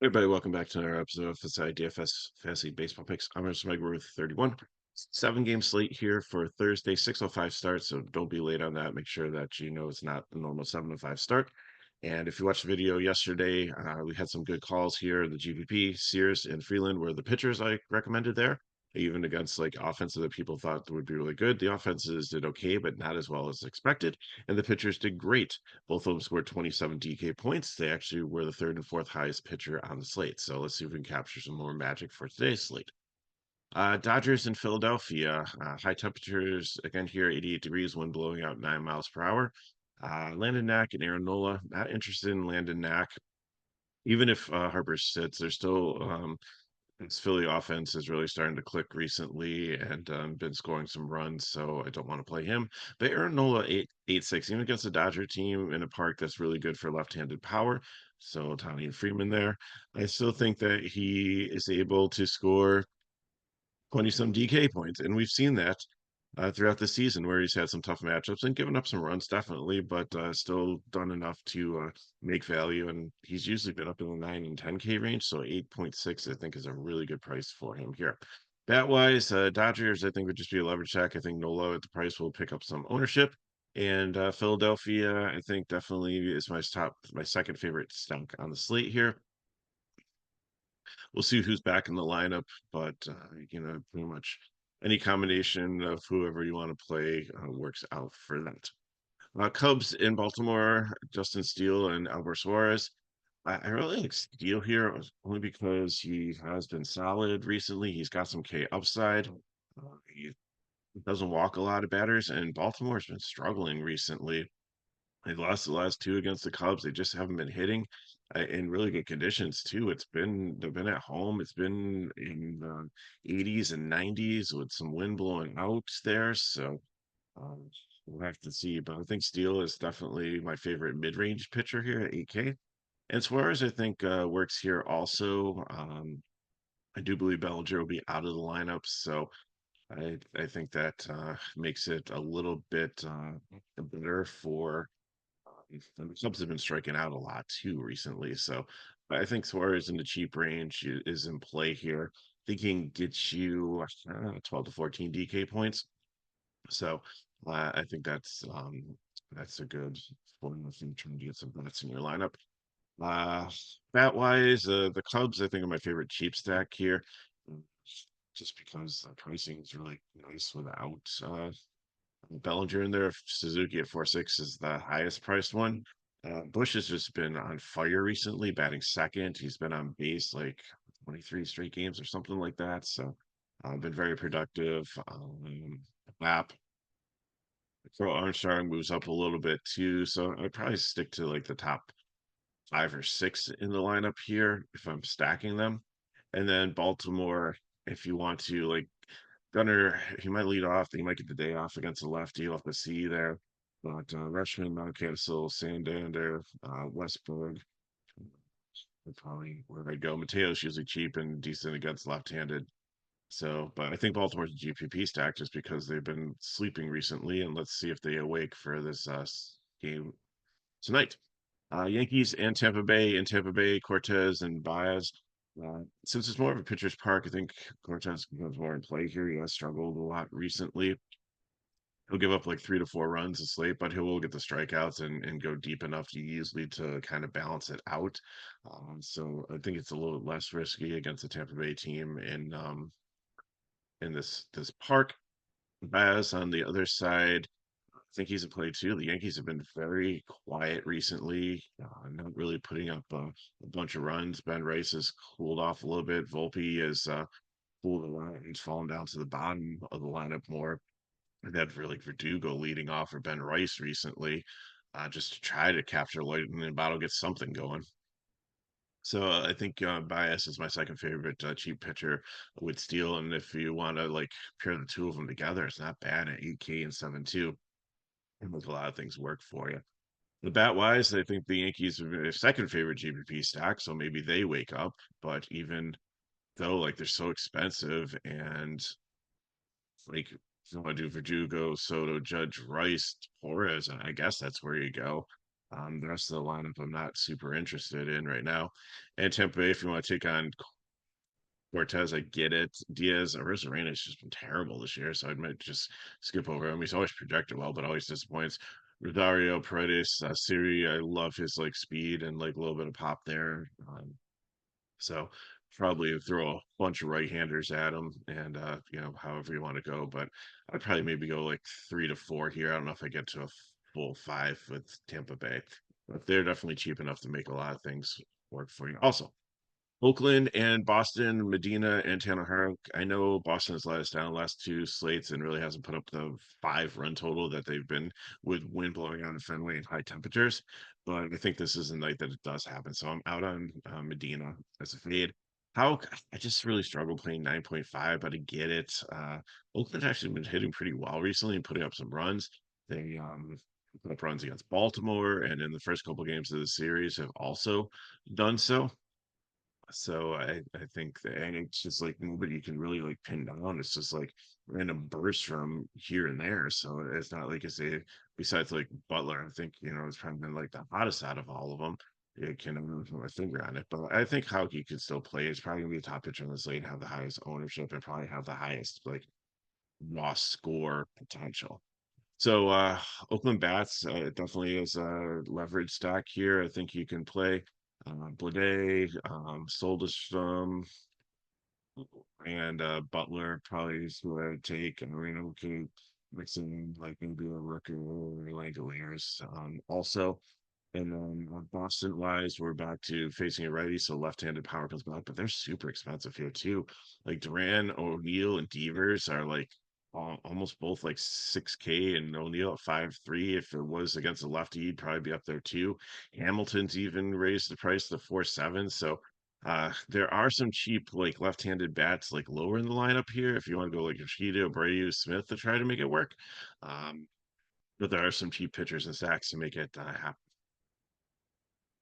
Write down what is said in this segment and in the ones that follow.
Everybody, welcome back to another episode of FSi DFS Fantasy Baseball Picks. I'm Mr. Mike with 31. 7 game slate here for Thursday, 6:05 start. So don't be late on that. Make sure that you know it's not the normal 7:05 start. And if you watched the video yesterday, we had some good calls here. The GPP, Sears, and Freeland were the pitchers I recommended there, even against like offenses that people thought would be really good. The offenses did okay, but not as well as expected. And the pitchers did great. Both of them scored 27 DK points. They actually were the third and fourth highest pitcher on the slate. So let's see if we can capture some more magic for today's slate. Dodgers in Philadelphia. High temperatures again here, 88 degrees, wind blowing out 9 miles per hour. Landon Knack and Aaron Nola. Not interested in Landon Knack. Even if Harper sits, they're still this Philly offense is really starting to click recently and been scoring some runs, so I don't want to play him. But Aaron Nola 8.86, even against a Dodger team in a park that's really good for left-handed power. So Tony and Freeman there. I still think that he is able to score 20 some DK points. And we've seen that throughout the season where he's had some tough matchups and given up some runs, definitely, but still done enough to make value. And he's usually been up in the 9 and 10K range. So 8.6, I think, is a really good price for him here. Bat wise, Dodgers, I think, would just be a leverage check. I think Nolo at the price will pick up some ownership. And Philadelphia, I think, definitely is my second favorite stock on the slate here. We'll see who's back in the lineup, but pretty much any combination of whoever you want to play works out for that. Cubs in Baltimore, Justin Steele and Albert Suarez. I really like Steele here only because he has been solid recently. He's got some K upside. He doesn't walk a lot of batters, and Baltimore's been struggling recently. They lost the last two against the Cubs. They just haven't been hitting in really good conditions too. They've been at home. It's been in the 80s and 90s with some wind blowing out there. So um, we'll have to see. But I think Steele is definitely my favorite mid-range pitcher here at 8K. And Suarez, I think, works here also. I do believe Bellinger will be out of the lineup, so I think that makes it a little bit better for and the Cubs have been striking out a lot too recently. So I think Suarez in the cheap range is in play here. I think he can get you 12 to 14 DK points. So I think that's a good formula for you trying to get some bets in your lineup. Uh, bat wise, the Cubs I think are my favorite cheap stack here, mm, just because the pricing is really nice without Bellinger in there. Suzuki at 4.6 is the highest priced one. Bush has just been on fire recently, batting second. He's been on base like 23 straight games or something like that. So been very productive. Lap. Crow Armstrong moves up a little bit too. So I'd probably stick to like the top 5 or 6 in the lineup here if I'm stacking them. And then Baltimore, if you want to like Gunner, he might lead off. He might get the day off against the lefty. You'll have to see there. But Rushman, Mountcastle, Santander, Westberg, probably where I'd go. Mateo's usually cheap and decent against left-handed. So, but I think Baltimore's a GPP stack just because they've been sleeping recently. And let's see if they awake for this game tonight. Yankees and Tampa Bay. In Tampa Bay, Cortez and Baez. Since it's more of a pitcher's park, I think Cortez becomes more in play here. He has struggled a lot recently. He'll give up like 3 to 4 runs a slate, but he will get the strikeouts and go deep enough to easily to kind of balance it out. So I think it's a little less risky against the Tampa Bay team in this park. Baz on the other side, I think he's a play too. The Yankees have been very quiet recently, not really putting up a bunch of runs. Ben Rice has cooled off a little bit. Volpe is cooled a lot. He's fallen down to the bottom of the lineup more. And had really Verdugo leading off for Ben Rice recently, just to try to capture lightning in the bottle, get something going. So I think Bias is my second favorite cheap pitcher with Steele, and if you want to like pair the two of them together, it's not bad at 8K and 7.2. It makes a lot of things work for you. The bat wise, I think the Yankees are their second favorite GPP stack, so maybe they wake up. But even though like they're so expensive and like if you want to do Verdugo, Soto, Judge, Rice, Torres, I guess that's where you go. The rest of the lineup I'm not super interested in right now. And Tampa Bay, if you want to take on Cortez, I get it. Diaz Arizarena has just been terrible this year, so I might just skip over him. He's always projected well, but always disappoints. Rodario Paredes, Siri, I love his like speed and like a little bit of pop there. So probably throw a bunch of right-handers at him, and however you want to go. But I'd probably maybe go like 3 to 4 here. I don't know if I get to a full five with Tampa Bay, but they're definitely cheap enough to make a lot of things work for you. Also, Oakland and Boston, Medina and Tannehill. I know Boston has let us down the last two slates and really hasn't put up the 5 run total that they've been with wind blowing on the Fenway and high temperatures. But I think this is a night that it does happen. So I'm out on Medina as a fade. How I just really struggle playing 9.5, but I get it. Oakland's actually been hitting pretty well recently and putting up some runs. They put up runs against Baltimore, and in the first couple games of the series have also done so. So I think that, and it's just like nobody can really like pin down. It's just like random bursts from here and there. So it's not like it's a besides like Butler. I think it's probably been like the hottest out of all of them. It can really put my finger on it, but I think Hauke could still play. It's probably gonna be a top pitcher in this league, have the highest ownership, and probably have the highest like raw score potential. So Oakland Bats definitely is a leverage stack here. I think you can play Blade, Soldestrom, and Butler probably is who I would take. And Marino could mix in like maybe a Rooker or Langoliers. Also, and then Boston wise, we're back to facing a righty, so left-handed power comes back, but they're super expensive here too. Like Duran, O'Neill, and Devers are like almost both like 6K, and O'Neill at 5.3. If it was against a lefty, he'd probably be up there too. Hamilton's even raised the price to 4.7. So there are some cheap like left-handed bats like lower in the lineup here if you want to go like Yoshida, Brady, Smith to try to make it work. Um, but there are some cheap pitchers and stacks to make it happen.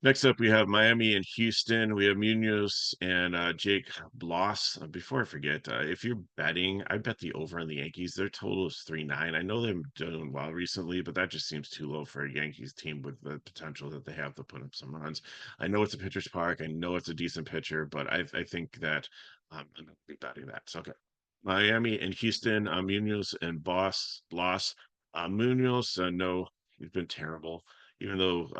Next up, we have Miami and Houston. We have Munoz and Jake Bloss. Before I forget, if you're betting, I bet the over on the Yankees. Their total is 3.9. I know they're doing well recently, but that just seems too low for a Yankees team with the potential that they have to put up some runs. I know it's a pitcher's park. I know it's a decent pitcher, but I think that I'm going to be betting that. So, okay. Miami and Houston, Munoz and Bloss. Munoz, no, he's been terrible. Even though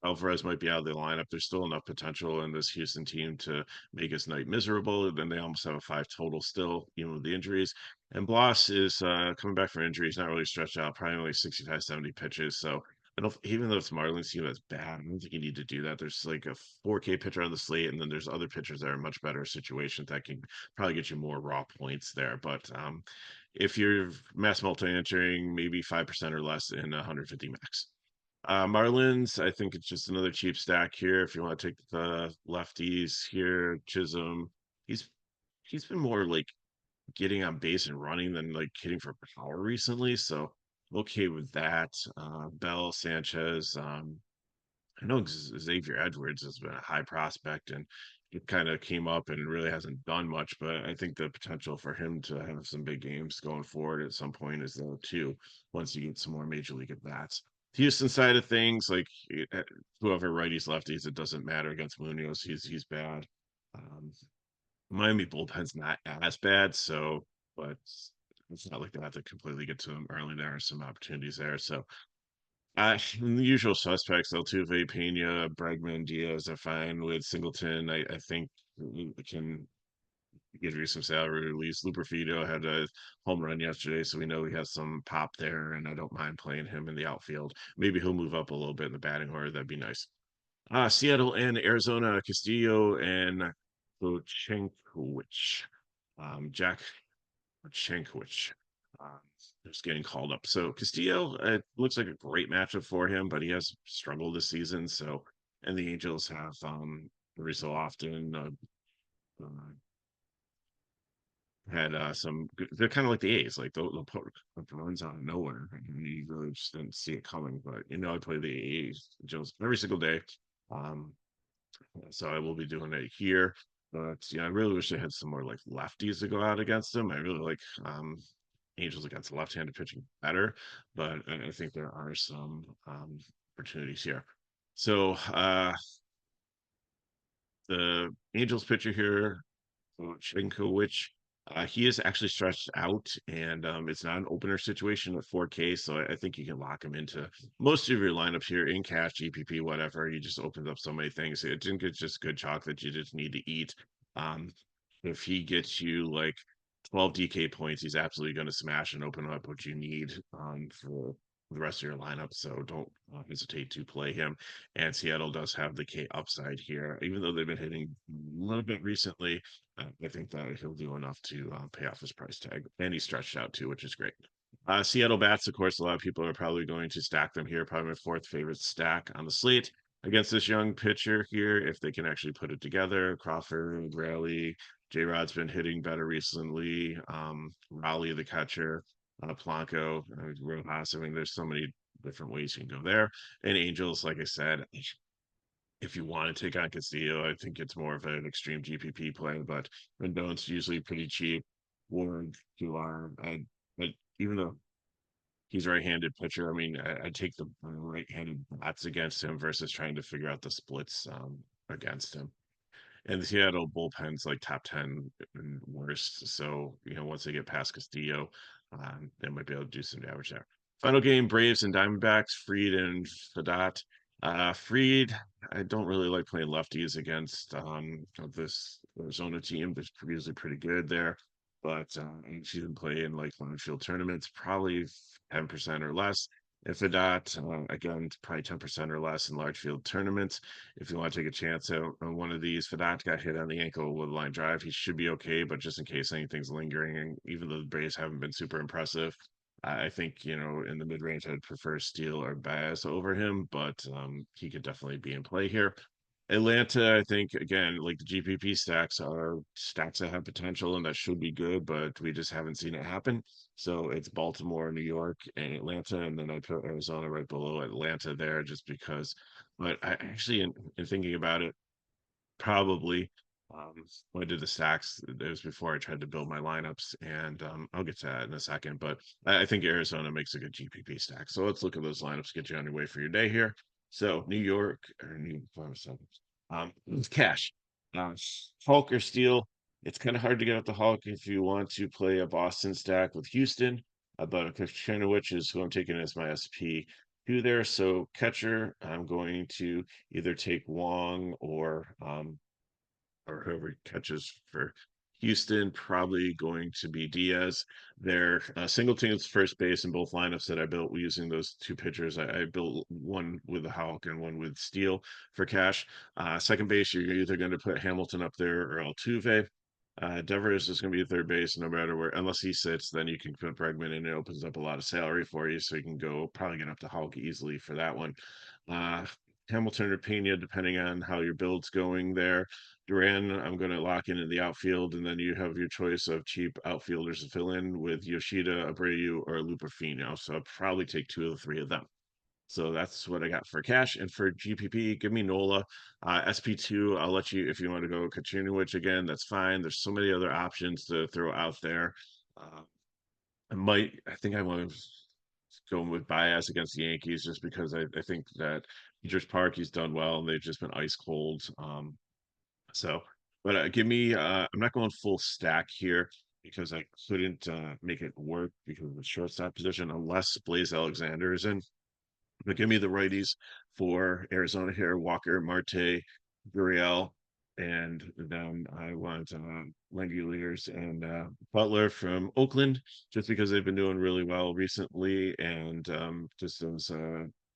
Alvarez might be out of the lineup, there's still enough potential in this Houston team to make his night miserable. Then they almost have a 5 total still, even with the injuries. And Bloss is coming back from injury. He's not really stretched out, probably only 65, 70 pitches. So I don't, even though it's Marlins team that's bad, I don't think you need to do that. There's like a 4K pitcher on the slate, and then there's other pitchers that are in much better situations that can probably get you more raw points there. But if you're mass multi entering, maybe 5% or less in 150 max. Marlins, I think it's just another cheap stack here. If you want to take the lefties here, Chisholm, he's he's been more like getting on base and running than like hitting for power recently. So I'm okay with that. Bell, Sanchez, I know Xavier Edwards has been a high prospect and it kind of came up and really hasn't done much, but I think the potential for him to have some big games going forward at some point is there too, once you get some more major league at bats. Houston side of things, like whoever righties lefties, it doesn't matter against Munoz. He's bad. Um, Miami bullpen's not as bad, so but it's not like they have to completely get to him early. There are some opportunities there. So the usual suspects, Altuve, Pena, Bregman, Diaz are fine with Singleton. I think we can give you some salary release. Luperfido had a home run yesterday, so we know he has some pop there, and I don't mind playing him in the outfield. Maybe he'll move up a little bit in the batting order. That'd be nice. Seattle and Arizona, Castillo and Bochenkowicz. Jack Bochenkowicz. Um, just getting called up. So Castillo, it looks like a great matchup for him, but he has struggled this season. So, and the Angels have every so often uh, had some. They're kind of like the A's, like they'll put runs out of nowhere, and you really just didn't see it coming. But I play the A's, Angels every single day. Um, so I will be doing it here. But I really wish I had some more like lefties to go out against them. I really like Angels against left-handed pitching better, but I think there are some opportunities here. So the Angels pitcher here, Chinkowicz, he is actually stretched out, and it's not an opener situation at 4K, so I think you can lock him into most of your lineups here in cash, GPP, whatever. He just opens up so many things. It didn't get just good chalk that you just need to eat. Um, if he gets you like 12 DK points, he's absolutely going to smash and open up what you need for the rest of your lineup. So don't hesitate to play him. And Seattle does have the K upside here, even though they've been hitting a little bit recently. I think that he'll do enough to pay off his price tag, and he's stretched out too, which is great. Seattle bats, of course, a lot of people are probably going to stack them here. Probably my fourth favorite stack on the slate against this young pitcher here. If they can actually put it together, Crawford, Raleigh, J Rod's been hitting better recently. Raleigh, the catcher, Blanco, Rojas. I mean, there's so many different ways you can go there. And Angels, like I said, if you want to take on Castillo, I think it's more of an extreme GPP play, but Rendon's usually pretty cheap. Ward, Dular, but even though he's a right-handed pitcher, I mean, I take the right-handed bats against him versus trying to figure out the splits against him. And the Seattle bullpen's like top 10 and worst. So, once they get past Castillo, they might be able to do some damage there. Final game, Braves and Diamondbacks, Fried and Fadat. Fried, I don't really like playing lefties against this Arizona team. They're usually pretty good there. But she's been playing like large field tournaments, probably 10% or less. If Fadat, again, probably 10% or less in large field tournaments. If you want to take a chance on one of these, Fadat got hit on the ankle with a line drive. He should be okay, but just in case anything's lingering, and even though the Braves haven't been super impressive, I think, in the mid range, I'd prefer Steele or Baez over him, but he could definitely be in play here. Atlanta, I think, again, like the GPP stacks are stacks that have potential and that should be good, but we just haven't seen it happen. So it's Baltimore, New York, and Atlanta, and then I put Arizona right below Atlanta there just because. But I actually, in thinking about it, probably when I did the stacks, it was before I tried to build my lineups, and I'll get to that in a second. But I think Arizona makes a good GPP stack. So let's look at those lineups, get you on your way for your day here. So New York or New cash, uh, Hulk or Steel. It's kind of hard to get up the Hulk if you want to play a Boston stack with Houston. But Kucinich is who I'm taking as my SP2 there. So catcher, I'm going to either take Wong or whoever catches for Houston, probably going to be Diaz. Their Singleton's first base in both lineups that I built using those two pitchers. I built one with the Hawk and one with Steele for cash. Second base, you're either going to put Hamilton up there or Altuve. Devers is going to be third base no matter where, unless he sits, then you can put Bregman and it opens up a lot of salary for you. So you can probably get up to Hulk easily for that one. Uh, Hamilton or Pena, depending on how your build's going there. Duran, I'm going to lock in the outfield, and then you have your choice of cheap outfielders to fill in with Yoshida, Abreu, or Lupafino. So I'll probably take two of the three of them. So that's what I got for cash. And for GPP, give me Nola. SP2, I'll let you, if you want to go Kachunovich again, that's fine. There's so many other options to throw out there. Uh, I think I want to go with Baez against the Yankees just because I think that Peters Park, he's done well, and they've just been ice cold. So, but give me, I'm not going full stack here because I couldn't make it work because of the shortstop position unless Blaze Alexander is in. But give me the righties for Arizona here: Walker, Marte, Gurriel, and then I want Langeliers and Butler from Oakland, just because they've been doing really well recently, and just as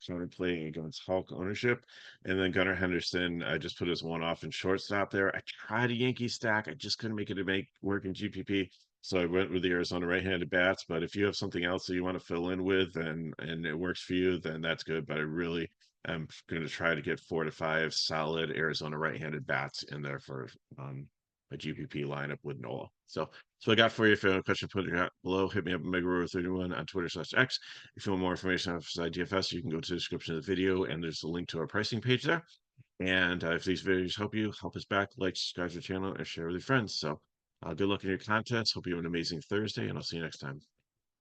started playing against Hulk ownership. And then Gunnar Henderson, I just put his one off in shortstop there. I tried a Yankee stack, I just couldn't make it to make work in GPP. So I went with the Arizona right-handed bats. But if you have something else that you want to fill in with and it works for you, then that's good. But I really am going to try to get 4 to 5 solid Arizona right-handed bats in there for a GPP lineup with Nola. So I got for you. If you have a question, put it below. Hit me up at MegaRover31 on Twitter/X. If you want more information on FSi DFS, you can go to the description of the video, and there's a link to our pricing page there. And if these videos help you, help us back, like, subscribe to the channel, and share with your friends. So good luck in your contests. Hope you have an amazing Thursday, and I'll see you next time.